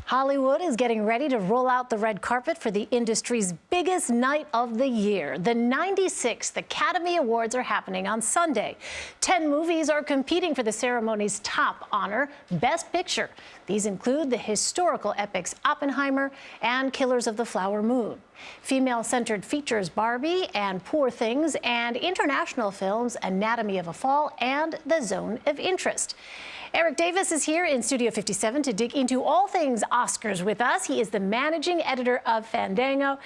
Hollywood is getting ready to roll out the red carpet for the industry's biggest night of the year. The 96th Academy Awards are happening on Sunday. 10 movies are competing for the ceremony's top honor, Best Picture. These include the historical epics Oppenheimer and Killers of the Flower Moon. Female-centered features Barbie and Poor Things, and international films Anatomy of a Fall and The Zone of Interest. Erik Davis is here in Studio 57 to dig into all things Oscars with us. He is the managing editor of Fandango.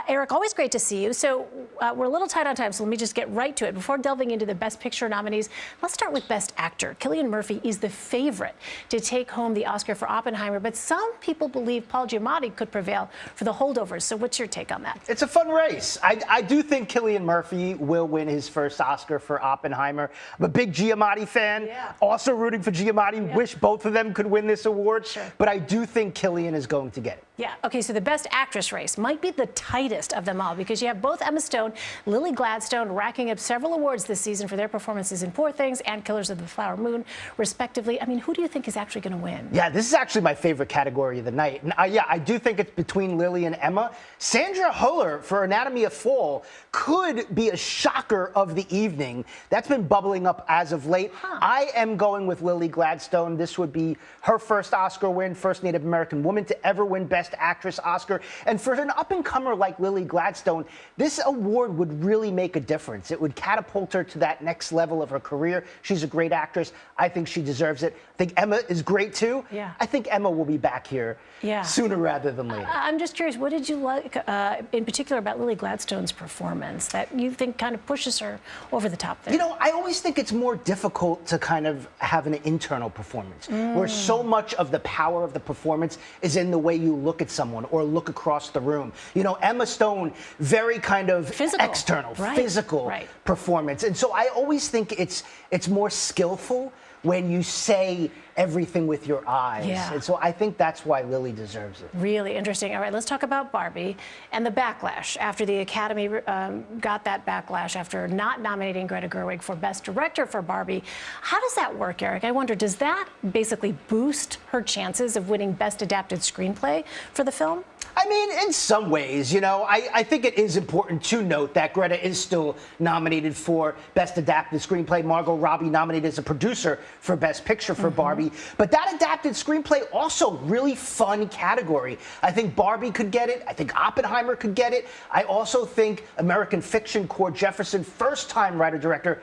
Erik, always great to see you. So we're a little tight on time, so let me just get right to it. Before delving into the Best Picture nominees, let's start with Best Actor. Cillian Murphy is the favorite to take home the Oscar for Oppenheimer, but some people believe Paul Giamatti could prevail for The Holdovers. So what's your take on that? It's a fun race. I do think Cillian Murphy will win his first Oscar for Oppenheimer. I'm a big Giamatti fan. Also rooting for Giamatti. Wish both of them could win this award. But I do think Cillian is going to get it. Yeah. Okay, so the Best Actress race might be the tightest of them all because you have both Emma Stone, Lily Gladstone racking up several awards this season for their performances in Poor Things and Killers of the Flower Moon, respectively. I mean, who do you think is actually going to win? Yeah, this is actually my favorite category of the night. And yeah, I do think it's between Lily and Emma. Sandra Huller for Anatomy of a Fall could be a shocker of the evening. That's been bubbling up as of late. I am going with Lily Gladstone. This would be her first Oscar win, first Native American woman to ever win Best Actress Oscar. And for an up-and-comer like Lily Gladstone, this award would really make a difference. It would catapult her to that next level of her career. She's a great actress. I think she deserves it. I think Emma is great, too. I think Emma will be back here sooner rather than later. I'm just curious, what did you like in particular about Lily Gladstone's performance that you think kind of pushes her over the top there? You know, I always think it's more difficult to kind of have an internal performance where so much of the power of the performance is in the way you look at someone or look across the room. You know, Emma Stone, very kind of external, physical performance. And so I always think it's more skillful when you say everything with your eyes. And so I think that's why Lily deserves it. Really interesting. All right, let's talk about Barbie and the backlash after the Academy got that backlash after not nominating Greta Gerwig for Best Director for Barbie. How does that work, Erik? I wonder, does that basically boost her chances of winning Best Adapted Screenplay for the film? I mean, in some ways, you know, I think it is important to note that Greta is still nominated for Best Adapted Screenplay. Margot Robbie nominated as a producer for Best Picture for Barbie. But that adapted screenplay, also really fun category. I think Barbie could get it. I think Oppenheimer could get it. I also think American Fiction, Cord Jefferson, first-time writer-director,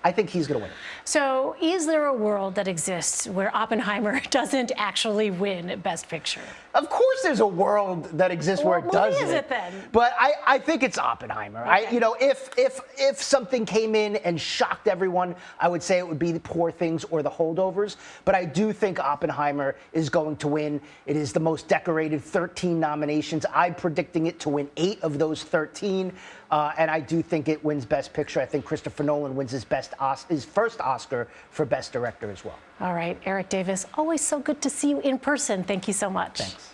I think he's going to win. So is there a world that exists where Oppenheimer doesn't actually win Best Picture? Of course there's a world that exists where it doesn't. What is it then? But I think it's Oppenheimer. You know, if something came in and shocked everyone, I would say it would be the Poor Things or The Holdovers. But I do think Oppenheimer is going to win. It is the most decorated, 13 nominations. I'm predicting it to win 8 of those 13. And I do think it wins Best Picture. I think Christopher Nolan wins his first Oscar for Best Director as well. All right, Erik Davis, always so good to see you in person. Thank you so much. Thanks.